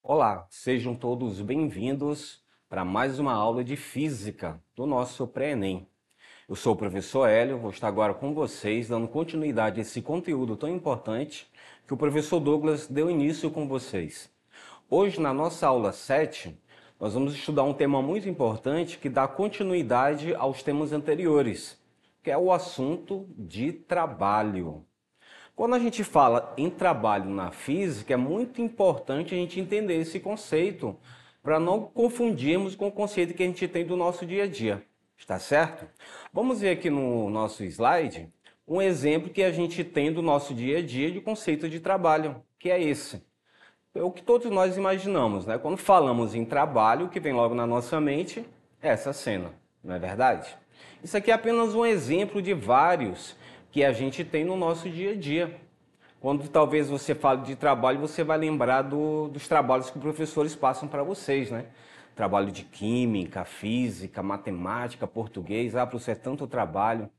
Olá, sejam todos bem-vindos para mais uma aula de Física do nosso Pré-ENEM. Eu sou o professor Hélio, vou estar agora com vocês, dando continuidade a esse conteúdo tão importante que o professor Douglas deu início com vocês. Hoje, na nossa aula 7, nós vamos estudar um tema muito importante que dá continuidade aos temas anteriores, que é o assunto de trabalho. Quando a gente fala em trabalho na física, é muito importante a gente entender esse conceito para não confundirmos com o conceito que a gente tem do nosso dia a dia. Está certo? Vamos ver aqui no nosso slide um exemplo que a gente tem do nosso dia a dia de conceito de trabalho, que é esse. É o que todos nós imaginamos, né? Quando falamos em trabalho, o que vem logo na nossa mente é essa cena, não é verdade? Isso aqui é apenas um exemplo de vários que a gente tem no nosso dia a dia. Quando talvez você fale de trabalho, você vai lembrar dos trabalhos que os professores passam para vocês, né? Trabalho de química, física, matemática, português, para você é tanto trabalho.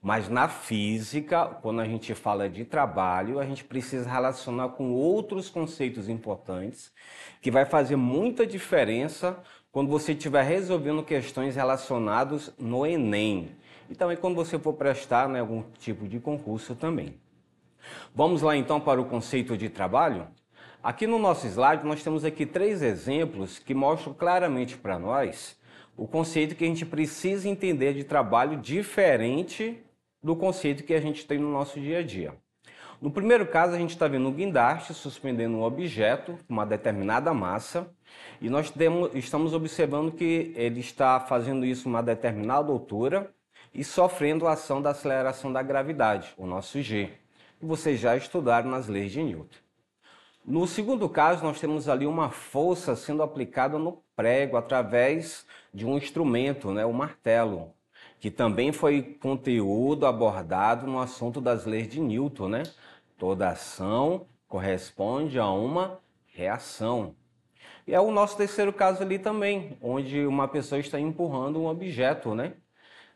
Mas na física, quando a gente fala de trabalho, a gente precisa relacionar com outros conceitos importantes, que vai fazer muita diferença quando você estiver resolvendo questões relacionadas no Enem. E também quando você for prestar, né, algum tipo de concurso também. Vamos lá então para o conceito de trabalho? Aqui no nosso slide nós temos aqui 3 exemplos que mostram claramente para nós o conceito que a gente precisa entender de trabalho diferente do conceito que a gente tem no nosso dia a dia. No primeiro caso, a gente está vendo um guindaste suspendendo um objeto, uma determinada massa, e nós estamos observando que ele está fazendo isso uma determinada altura e sofrendo a ação da aceleração da gravidade, o nosso G, que vocês já estudaram nas leis de Newton. No segundo caso, nós temos ali uma força sendo aplicada no prego através de um instrumento, né, o martelo, que também foi conteúdo abordado no assunto das leis de Newton, né? Toda ação corresponde a uma reação. E é o nosso terceiro caso ali também, onde uma pessoa está empurrando um objeto, né?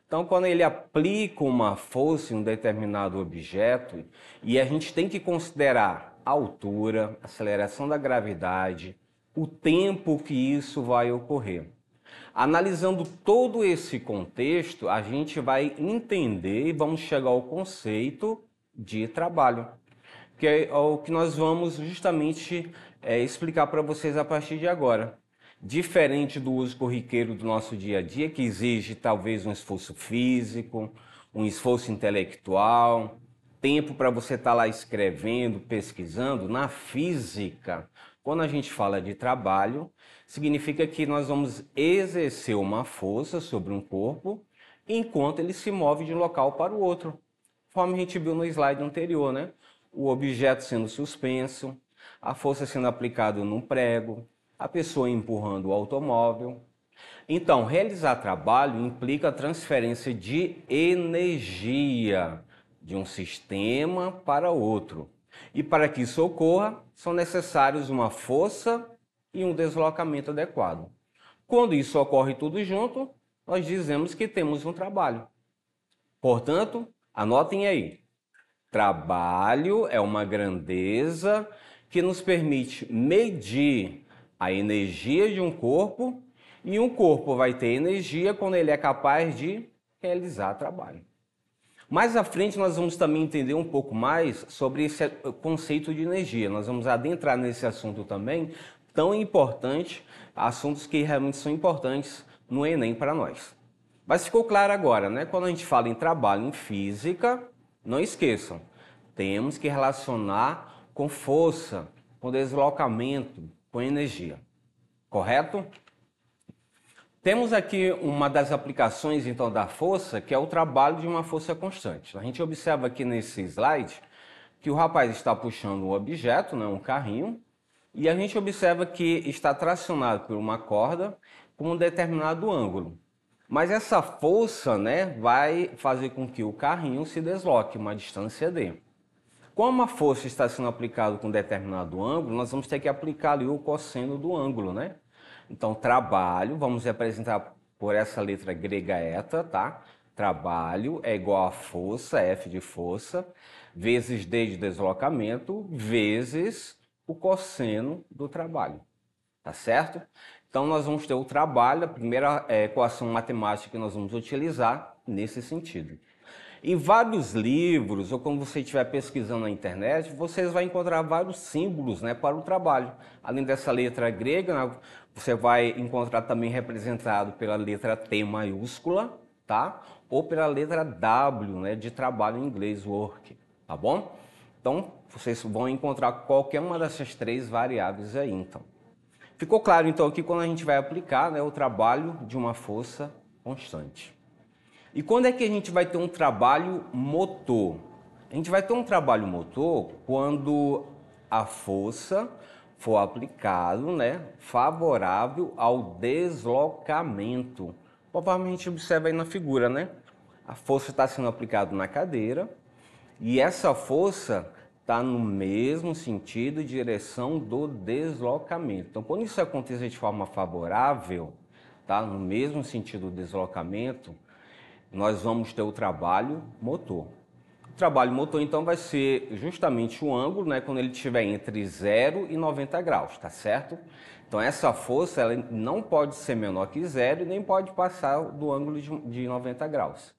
Então, quando ele aplica uma força em um determinado objeto, e a gente tem que considerar a altura, a aceleração da gravidade, o tempo que isso vai ocorrer. Analisando todo esse contexto, a gente vai entender e vamos chegar ao conceito de trabalho, que é o que nós vamos justamente explicar para vocês a partir de agora. Diferente do uso corriqueiro do nosso dia a dia, que exige talvez um esforço físico, um esforço intelectual, tempo para você estar lá escrevendo, pesquisando, na física, quando a gente fala de trabalho, significa que nós vamos exercer uma força sobre um corpo enquanto ele se move de um local para o outro. Conforme a gente viu no slide anterior, né? O objeto sendo suspenso, a força sendo aplicada num prego, a pessoa empurrando o automóvel. Então, realizar trabalho implica a transferência de energia de um sistema para outro. E para que isso ocorra, são necessários uma força e um deslocamento adequado. Quando isso ocorre tudo junto, nós dizemos que temos um trabalho. Portanto, anotem aí. Trabalho é uma grandeza que nos permite medir a energia de um corpo, e um corpo vai ter energia quando ele é capaz de realizar trabalho. Mais à frente nós vamos também entender um pouco mais sobre esse conceito de energia. Nós vamos adentrar nesse assunto também, tão importante, assuntos que realmente são importantes no Enem para nós. Mas ficou claro agora, né? Quando a gente fala em trabalho em física, não esqueçam, temos que relacionar com força, com deslocamento, com energia. Correto? Temos aqui uma das aplicações, então, da força, que é o trabalho de uma força constante. A gente observa aqui nesse slide que o rapaz está puxando um objeto, né, um carrinho, e a gente observa que está tracionado por uma corda com um determinado ângulo. Mas essa força, né, vai fazer com que o carrinho se desloque uma distância d. Como a força está sendo aplicada com determinado ângulo, nós vamos ter que aplicar ali o cosseno do ângulo, né? Então, trabalho, vamos representar por essa letra grega eta, tá? Trabalho é igual a força, F de força, vezes D de deslocamento, vezes o cosseno do trabalho, tá certo? Então, nós vamos ter o trabalho, a primeira equação matemática que nós vamos utilizar nesse sentido. Em vários livros, ou quando você estiver pesquisando na internet, vocês vão encontrar vários símbolos, né, para o trabalho. Além dessa letra grega, né, você vai encontrar também representado pela letra T maiúscula, tá? Ou pela letra W, né, de trabalho em inglês, work, tá bom? Então, vocês vão encontrar qualquer uma dessas três variáveis aí, então. Ficou claro, então, aqui quando a gente vai aplicar, né, o trabalho de uma força constante. E quando é que a gente vai ter um trabalho motor? A gente vai ter um trabalho motor quando a força for aplicado, né, favorável ao deslocamento. Conforme a gente observa aí na figura, né? A força está sendo aplicada na cadeira e essa força está no mesmo sentido e direção do deslocamento. Então, quando isso acontecer de forma favorável, tá, no mesmo sentido do deslocamento, nós vamos ter o trabalho motor. O trabalho motor, então, vai ser justamente o ângulo, né, quando ele estiver entre 0 e 90 graus, tá certo? Então, essa força ela não pode ser menor que 0 e nem pode passar do ângulo de 90 graus.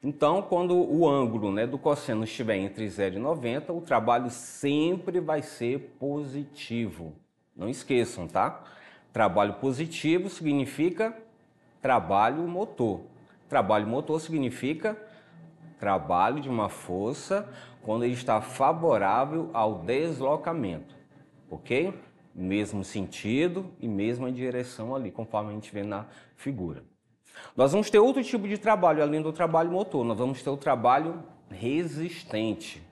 Então, quando o ângulo, né, do cosseno estiver entre 0 e 90, o trabalho sempre vai ser positivo. Não esqueçam, tá? Trabalho positivo significa trabalho motor. Trabalho motor significa trabalho de uma força quando ele está favorável ao deslocamento, ok? Mesmo sentido e mesma direção ali, conforme a gente vê na figura. Nós vamos ter outro tipo de trabalho, além do trabalho motor, nós vamos ter o trabalho resistente.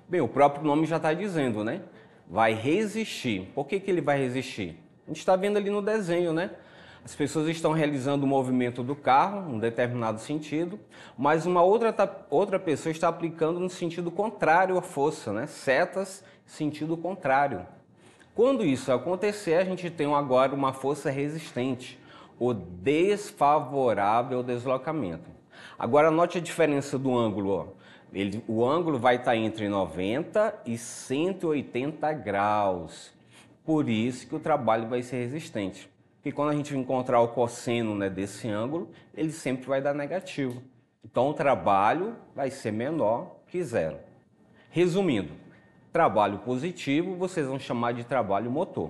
Bem, o próprio nome já está dizendo, né? Vai resistir. Por que ele vai resistir? A gente está vendo ali no desenho, né? As pessoas estão realizando o movimento do carro, em um determinado sentido, mas uma outra pessoa está aplicando no sentido contrário à força, né? Setas, sentido contrário. Quando isso acontecer, a gente tem agora uma força resistente, o desfavorável ao deslocamento. Agora, note a diferença do ângulo. Ó. O ângulo vai estar entre 90 e 180 graus. Por isso que o trabalho vai ser resistente. Porque quando a gente encontrar o cosseno, né, desse ângulo, ele sempre vai dar negativo. Então o trabalho vai ser menor que 0. Resumindo, trabalho positivo vocês vão chamar de trabalho motor.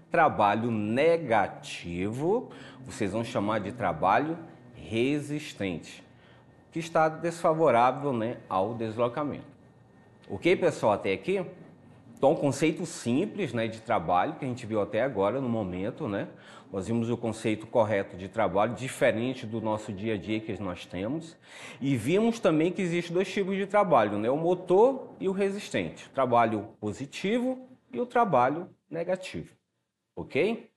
Trabalho negativo vocês vão chamar de trabalho resistente, que está desfavorável, né, ao deslocamento. Ok, pessoal, até aqui? Então, um conceito simples, né, de trabalho que a gente viu até agora no momento, né? Nós vimos o conceito correto de trabalho, diferente do nosso dia a dia que nós temos. E vimos também que existem dois tipos de trabalho, né? O motor e o resistente. O trabalho positivo e o trabalho negativo. Ok?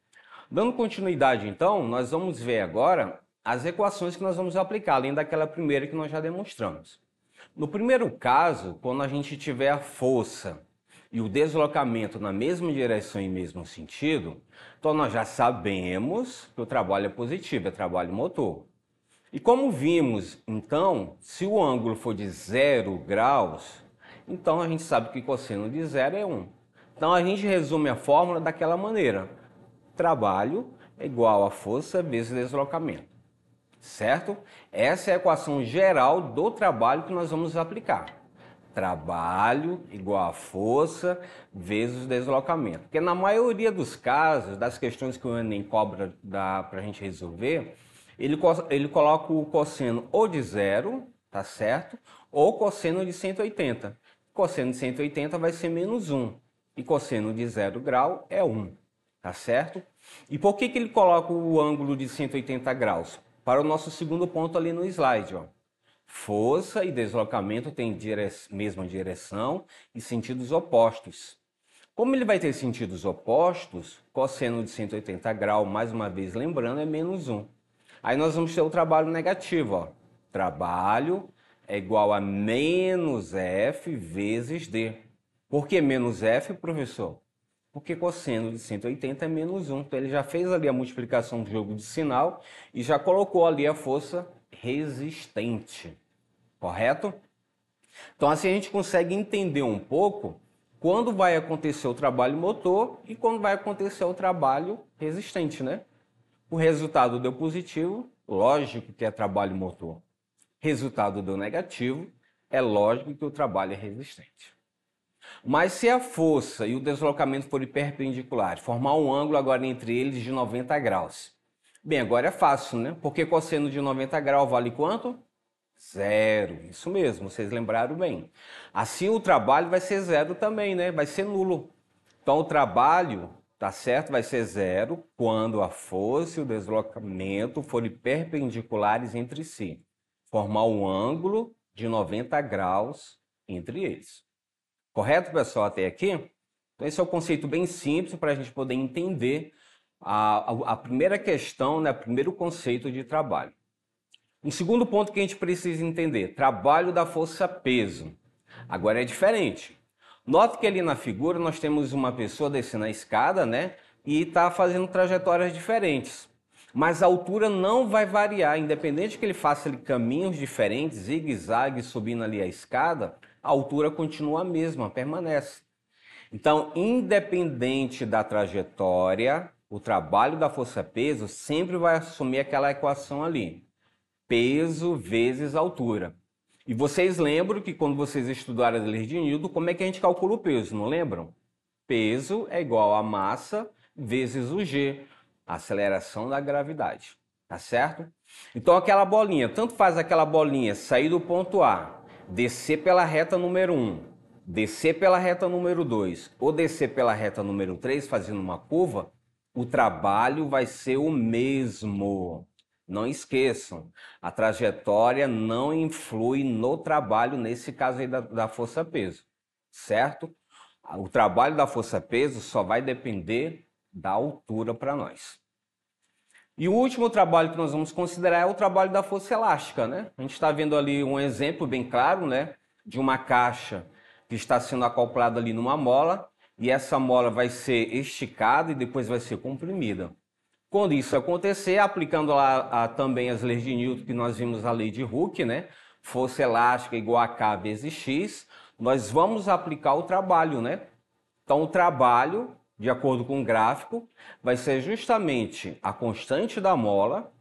Dando continuidade, então, nós vamos ver agora as equações que nós vamos aplicar, além daquela primeira que nós já demonstramos. No primeiro caso, quando a gente tiver a força e o deslocamento na mesma direção e mesmo sentido, então nós já sabemos que o trabalho é positivo, é trabalho motor. E como vimos, então, se o ângulo for de 0 graus, então a gente sabe que cosseno de 0 é 1. Então a gente resume a fórmula daquela maneira. Trabalho é igual a força vezes deslocamento. Certo? Essa é a equação geral do trabalho que nós vamos aplicar. Trabalho igual a força vezes deslocamento. Porque na maioria dos casos, das questões que o Enem cobra para a gente resolver, ele coloca o cosseno ou de 0, tá certo? Ou cosseno de 180. Cosseno de 180 vai ser menos 1. E cosseno de 0 grau é 1, tá certo? E por que ele coloca o ângulo de 180 graus? Para o nosso segundo ponto ali no slide, ó. Força e deslocamento têm mesma direção e sentidos opostos. Como ele vai ter sentidos opostos, cosseno de 180 graus, mais uma vez lembrando, é menos 1. Aí nós vamos ter o trabalho negativo. Ó. Trabalho é igual a menos F vezes D. Por que menos F, professor? Porque cosseno de 180 é menos 1. Então ele já fez ali a multiplicação do jogo de sinal e já colocou ali a força resistente. Correto? Então assim a gente consegue entender um pouco quando vai acontecer o trabalho motor e quando vai acontecer o trabalho resistente, né? O resultado deu positivo, lógico que é trabalho motor. Resultado deu negativo, é lógico que o trabalho é resistente. Mas se a força e o deslocamento forem perpendiculares, formar um ângulo agora entre eles de 90 graus. Bem, agora é fácil, né? Porque cosseno de 90 graus vale quanto? Zero. Isso mesmo, vocês lembraram bem. Assim o trabalho vai ser zero também, né? Vai ser nulo. Então o trabalho, tá certo? Vai ser zero quando a força e o deslocamento forem perpendiculares entre si. Formar um ângulo de 90 graus entre eles. Correto, pessoal, até aqui? Então, esse é o conceito bem simples para a gente poder entender a primeira questão, né, o primeiro conceito de trabalho. Um segundo ponto que a gente precisa entender, trabalho da força-peso. Agora é diferente. Note que ali na figura nós temos uma pessoa descendo a escada, né, e está fazendo trajetórias diferentes. Mas a altura não vai variar, independente que ele faça ali caminhos diferentes, zigue-zague, subindo ali a escada, a altura continua a mesma, permanece. Então, independente da trajetória, o trabalho da força-peso sempre vai assumir aquela equação ali. Peso vezes altura. E vocês lembram que quando vocês estudaram as leis de Newton, como é que a gente calcula o peso, não lembram? Peso é igual a massa vezes o G, a aceleração da gravidade, tá certo? Então aquela bolinha, tanto faz aquela bolinha sair do ponto A, descer pela reta número 1, descer pela reta número 2 ou descer pela reta número 3 fazendo uma curva, o trabalho vai ser o mesmo. Não esqueçam, a trajetória não influi no trabalho, nesse caso aí da força-peso, certo? O trabalho da força-peso só vai depender da altura para nós. E o último trabalho que nós vamos considerar é o trabalho da força elástica, né? A gente está vendo ali um exemplo bem claro, né? De uma caixa que está sendo acoplada ali numa mola e essa mola vai ser esticada e depois vai ser comprimida. Quando isso acontecer, aplicando lá também as leis de Newton, que nós vimos a lei de Hooke, né? Força elástica igual a K vezes X, nós vamos aplicar o trabalho, né? Então, o trabalho, de acordo com o gráfico, vai ser justamente a constante da mola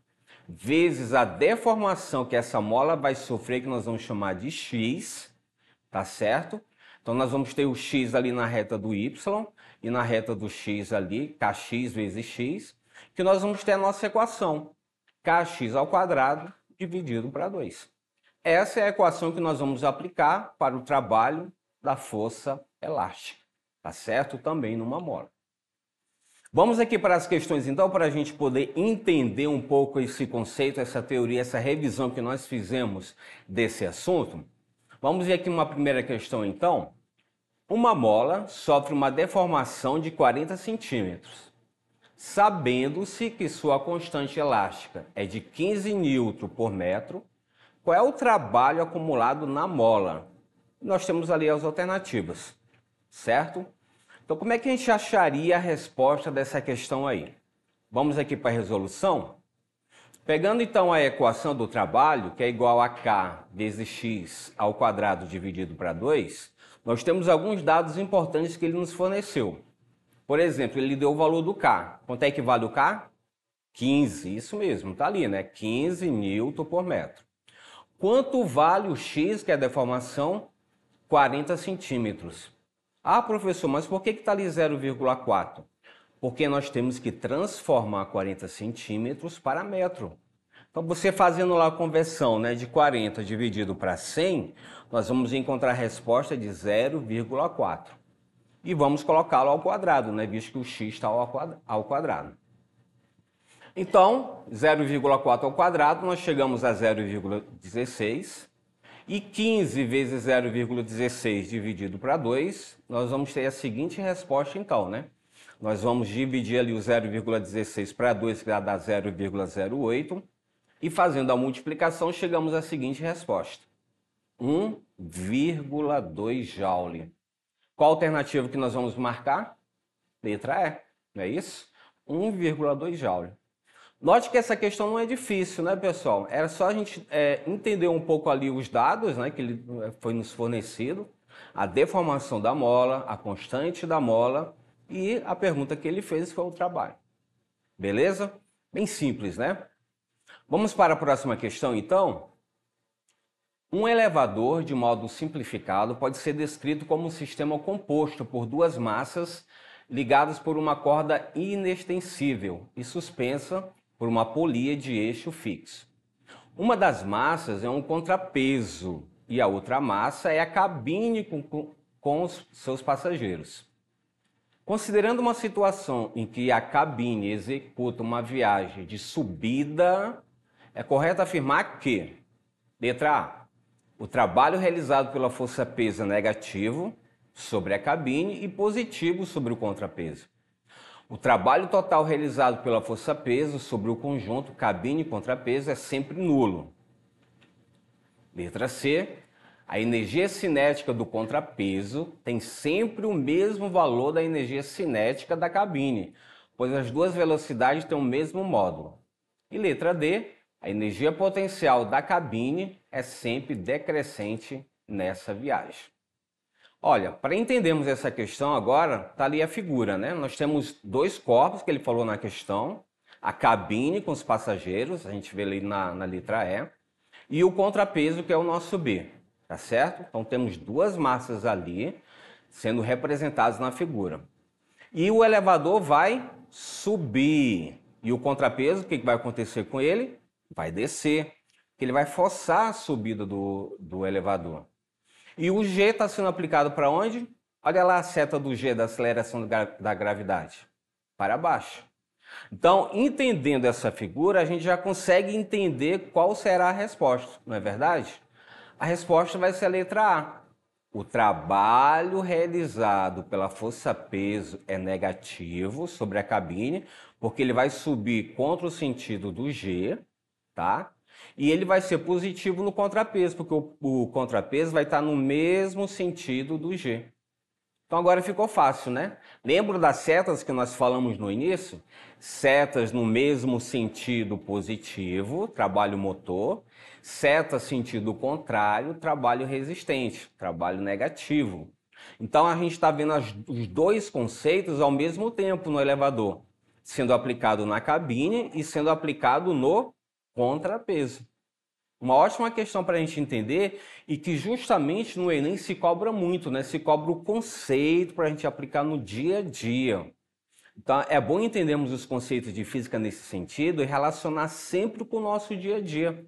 vezes a deformação que essa mola vai sofrer, que nós vamos chamar de X, tá certo? Então, nós vamos ter o X ali na reta do Y e na reta do X ali, Kx vezes X, que nós vamos ter a nossa equação, Kx ao quadrado dividido para 2. Essa é a equação que nós vamos aplicar para o trabalho da força elástica, tá certo? Também numa mola. Vamos aqui para as questões então, para a gente poder entender um pouco esse conceito, essa teoria, essa revisão que nós fizemos desse assunto. Vamos ver aqui uma primeira questão então. Uma mola sofre uma deformação de 40 centímetros. Sabendo-se que sua constante elástica é de 15 Newton por metro, qual é o trabalho acumulado na mola? Nós temos ali as alternativas, certo? Então, como é que a gente acharia a resposta dessa questão aí? Vamos aqui para a resolução? Pegando então a equação do trabalho, que é igual a K vezes X ao quadrado dividido para 2, nós temos alguns dados importantes que ele nos forneceu. Por exemplo, ele deu o valor do K. Quanto é que vale o K? 15, isso mesmo, está ali, né? 15 Newton por metro. Quanto vale o X, que é a deformação? 40 centímetros. Ah, professor, mas por que está ali 0,4? Porque nós temos que transformar 40 centímetros para metro. Então, você fazendo lá a conversão, né, de 40 dividido para 100, nós vamos encontrar a resposta de 0,4. E vamos colocá-lo ao quadrado, né, visto que o x está ao quadrado. Então, 0,4 ao quadrado, nós chegamos a 0,16. E 15 vezes 0,16 dividido para 2, nós vamos ter a seguinte resposta então, né? Nós vamos dividir ali o 0,16 para 2, que dá 0,08. E fazendo a multiplicação, chegamos à seguinte resposta. 1,2 joule. Qual alternativa que nós vamos marcar? Letra E, não é isso? 1,2 joule. Note que essa questão não é difícil, né, pessoal? Era só a gente entender um pouco ali os dados, né, que ele foi nos fornecido, a deformação da mola, a constante da mola e a pergunta que ele fez foi o trabalho. Beleza? Bem simples, né? Vamos para a próxima questão, então? Um elevador, de modo simplificado, pode ser descrito como um sistema composto por duas massas ligadas por uma corda inextensível e suspensa por uma polia de eixo fixo. Uma das massas é um contrapeso e a outra massa é a cabine com os seus passageiros. Considerando uma situação em que a cabine executa uma viagem de subida, é correto afirmar que, letra A, o trabalho realizado pela força-peso é negativo sobre a cabine e positivo sobre o contrapeso. O trabalho total realizado pela força-peso sobre o conjunto cabine e contrapeso é sempre nulo. Letra C. A energia cinética do contrapeso tem sempre o mesmo valor da energia cinética da cabine, pois as duas velocidades têm o mesmo módulo. E letra D. A energia potencial da cabine é sempre decrescente nessa viagem. Olha, para entendermos essa questão agora, está ali a figura, né? Nós temos dois corpos que ele falou na questão, a cabine com os passageiros, a gente vê ali na letra E, e o contrapeso, que é o nosso B, tá certo? Então temos duas massas ali sendo representadas na figura. E o elevador vai subir. E o contrapeso, o que vai acontecer com ele? Vai descer, que ele vai forçar a subida do elevador. E o G está sendo aplicado para onde? Olha lá a seta do G, da aceleração da gravidade. Para baixo. Então, entendendo essa figura, a gente já consegue entender qual será a resposta, não é verdade? A resposta vai ser a letra A. O trabalho realizado pela força-peso é negativo sobre a cabine, porque ele vai subir contra o sentido do G, tá? E ele vai ser positivo no contrapeso, porque o contrapeso vai estar no mesmo sentido do G. Então agora ficou fácil, né? Lembra das setas que nós falamos no início? Setas no mesmo sentido positivo, trabalho motor. Seta sentido contrário, trabalho resistente, trabalho negativo. Então a gente está vendo os dois conceitos ao mesmo tempo no elevador, sendo aplicado na cabine e sendo aplicado no contrapeso. Uma ótima questão para a gente entender e que justamente no Enem se cobra muito, né? Se cobra o conceito para a gente aplicar no dia a dia. Então é bom entendermos os conceitos de física nesse sentido e relacionar sempre com o nosso dia a dia.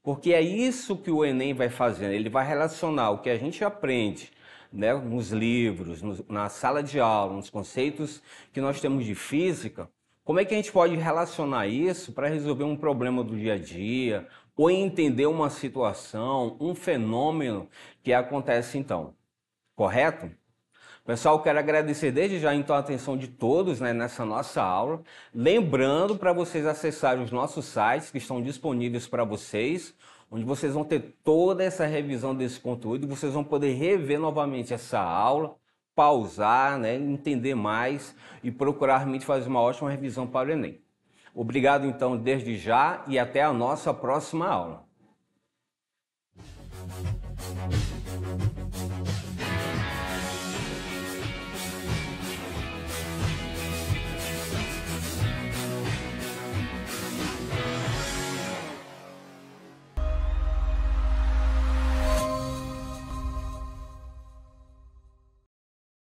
Porque é isso que o Enem vai fazendo, ele vai relacionar o que a gente aprende, né, nos livros, na sala de aula, nos conceitos que nós temos de física. Como é que a gente pode relacionar isso para resolver um problema do dia a dia, ou entender uma situação, um fenômeno que acontece então? Correto? Pessoal, quero agradecer desde já então a atenção de todos, né, nessa nossa aula. Lembrando para vocês acessarem os nossos sites que estão disponíveis para vocês, onde vocês vão ter toda essa revisão desse conteúdo e vocês vão poder rever novamente essa aula, pausar, né, entender mais e procurar realmente fazer uma ótima revisão para o Enem. Obrigado então desde já e até a nossa próxima aula.